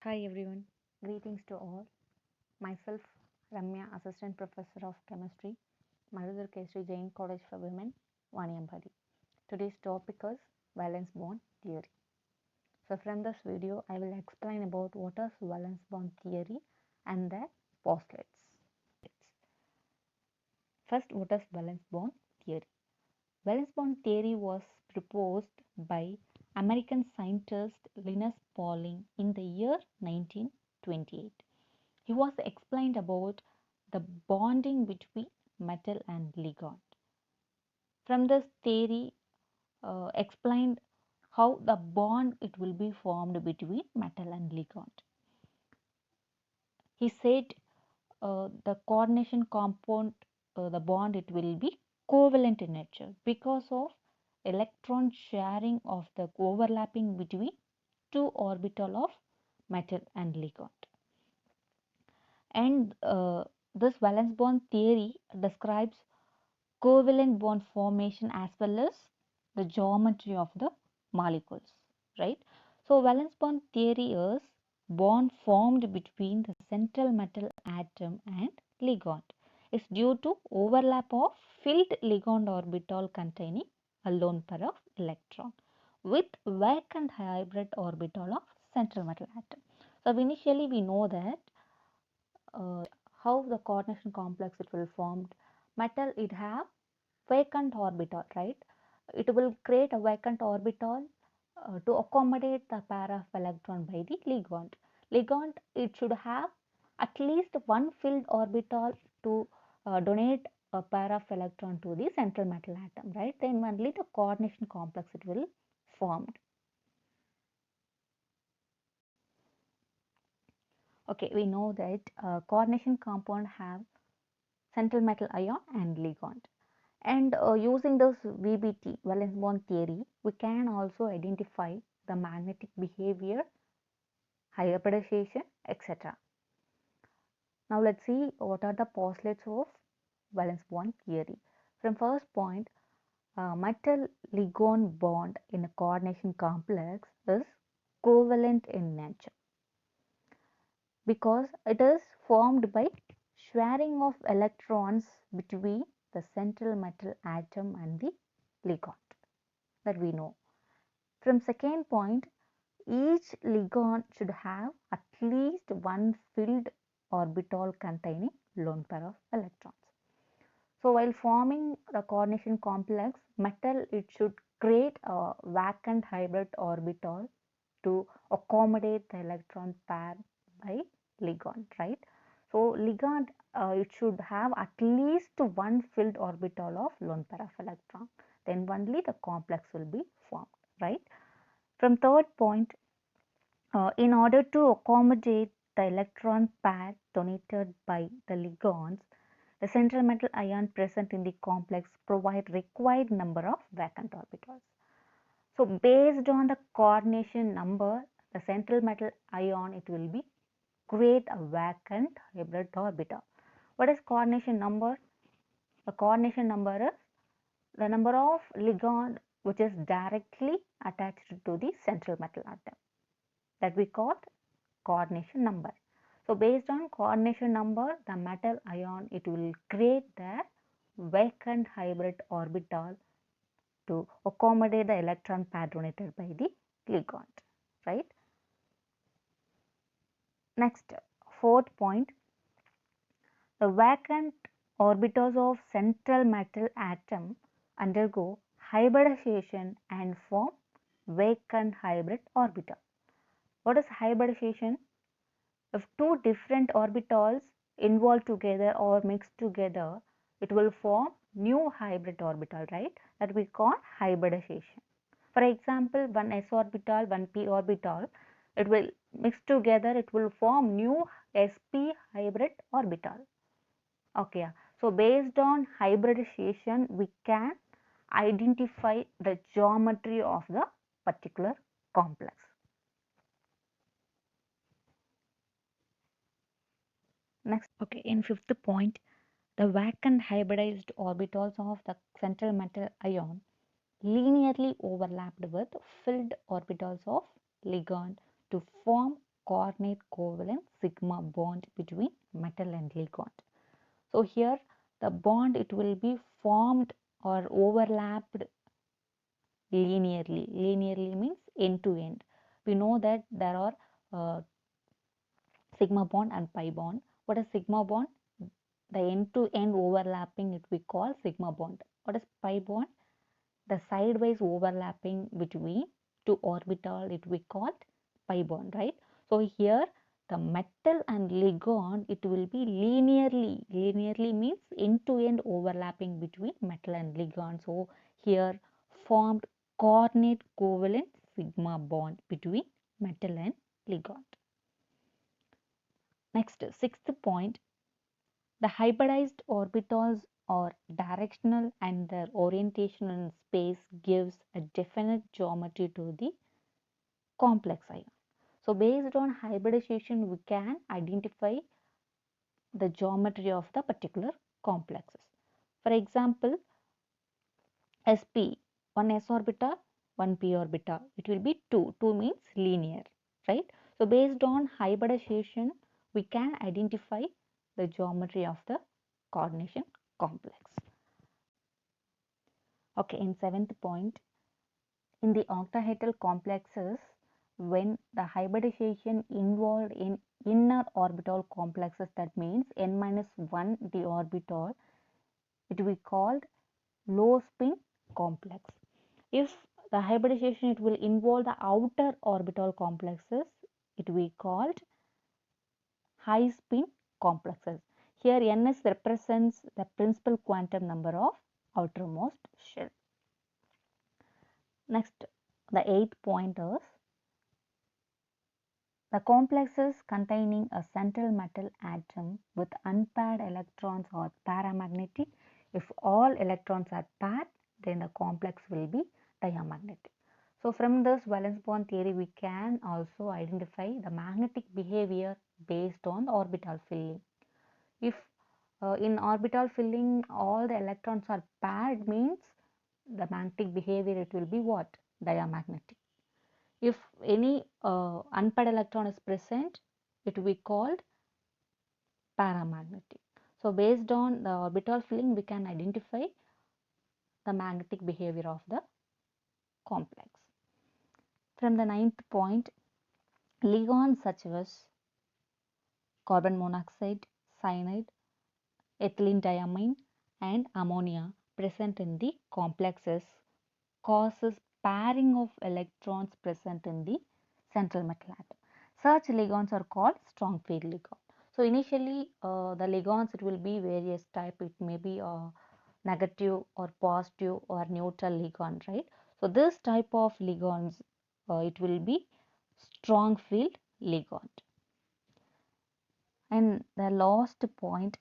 Hi everyone, greetings to all. Myself Ramya, Assistant Professor of Chemistry, Madhur Keshri Jain College for Women, Vaniambadi. Today's topic is valence bond theory. So from this video, I will explain about what is valence bond theory and their postulates. First, what is valence bond theory? Valence bond theory was proposed by American scientist Linus Pauling in the year 1928. He was explained about the bonding between metal and ligand. From this theory, explained how the bond it will be formed between metal and ligand. He said the coordination compound, the bond it will be covalent in nature because of electron sharing of the overlapping between two orbital of metal and ligand. And this valence bond theory describes covalent bond formation as well as the geometry of the molecules, right? So valence bond theory is bond formed between the central metal atom and ligand. It's due to overlap of filled ligand orbital containing a lone pair of electron with vacant hybrid orbital of central metal atom. So initially we know that how the coordination complex it will form. Metal it have vacant orbital, right? It will create a vacant orbital to accommodate the pair of electron by the ligand. Ligand it should have at least one filled orbital to donate a pair of electron to the central metal atom, right? Then only the coordination complex it will formed. Okay, we know that coordination compound have central metal ion and ligand. And using this VBT, valence bond theory, we can also identify the magnetic behavior, hybridization, etc. Now let's see what are the postulates of valence bond theory. From first point, metal ligand bond in a coordination complex is covalent in nature because it is formed by sharing of electrons between the central metal atom and the ligand, that we know. From second point, each ligand should have at least one filled orbital containing lone pair of electrons. So while forming the coordination complex, metal it should create a vacant hybrid orbital to accommodate the electron pair by ligand, right? So ligand it should have at least one filled orbital of lone pair of electron. Then only the complex will be formed, right? From third point, in order to accommodate the electron pair donated by the ligands, the central metal ion present in the complex provide required number of vacant orbitals. So based on the coordination number, the central metal ion it will be create a vacant hybrid orbital. What is coordination number? The coordination number is the number of ligand which is directly attached to the central metal atom, that we call coordination number. So based on coordination number, the metal ion it will create the vacant hybrid orbital to accommodate the electron pair donated by the ligand, right? Next, fourth point, the vacant orbitals of central metal atom undergo hybridization and form vacant hybrid orbital. What is hybridization? If two different orbitals involve together or mix together, it will form new hybrid orbital, right? That we call hybridization. For example, one s orbital, one p orbital, it will mix together, it will form new sp hybrid orbital. Okay, so based on hybridization, we can identify the geometry of the particular complex. Next, okay, in fifth point, the vacant hybridized orbitals of the central metal ion linearly overlapped with filled orbitals of ligand to form coordinate covalent sigma bond between metal and ligand. So here the bond, it will be formed or overlapped linearly. Linearly means end to end. We know that there are sigma bond and pi bond. What is sigma bond? The end to end overlapping, it we call sigma bond. What is pi bond? The sidewise overlapping between two orbital, it we call pi bond, right? So here the metal and ligand, it will be linearly. Linearly means end to end overlapping between metal and ligand. So here formed coordinate covalent sigma bond between metal and ligand. Next, sixth point, the hybridized orbitals are directional and their orientation in space gives a definite geometry to the complex ion. So based on hybridization, we can identify the geometry of the particular complexes. For example, sp, one s orbital, one p orbital, it will be 2. 2 means linear, right? So based on hybridization, we can identify the geometry of the coordination complex. Okay, in seventh point, in the octahedral complexes, when the hybridization involved in inner orbital complexes, that means n minus 1 the orbital, it will be called low spin complex. If the hybridization, it will involve the outer orbital complexes, it will be called high spin complexes. Here ns represents the principal quantum number of outermost shell. Next, the eighth point is the complexes containing a central metal atom with unpaired electrons are paramagnetic. If all electrons are paired, then the complex will be diamagnetic. So from this valence bond theory, we can also identify the magnetic behavior based on the orbital filling. If in orbital filling all the electrons are paired, means the magnetic behavior, it will be what? Diamagnetic. If any unpaired electron is present, it will be called paramagnetic. So based on the orbital filling, we can identify the magnetic behavior of the complex. From the ninth point, ligands such as carbon monoxide, cyanide, ethylene diamine and ammonia present in the complexes causes pairing of electrons present in the central metal atom. Such ligands are called strong field ligand. So initially the ligands, it will be various type. It may be a negative or positive or neutral ligand, right? So this type of ligands, it will be strong field ligand. And the last point,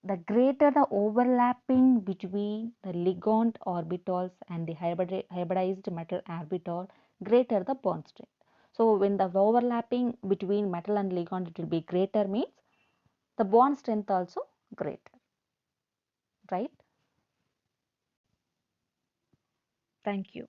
the greater the overlapping between the ligand orbitals and the hybridized metal orbital, greater the bond strength. So when the overlapping between metal and ligand, it will be greater, means the bond strength also greater, right? Thank you.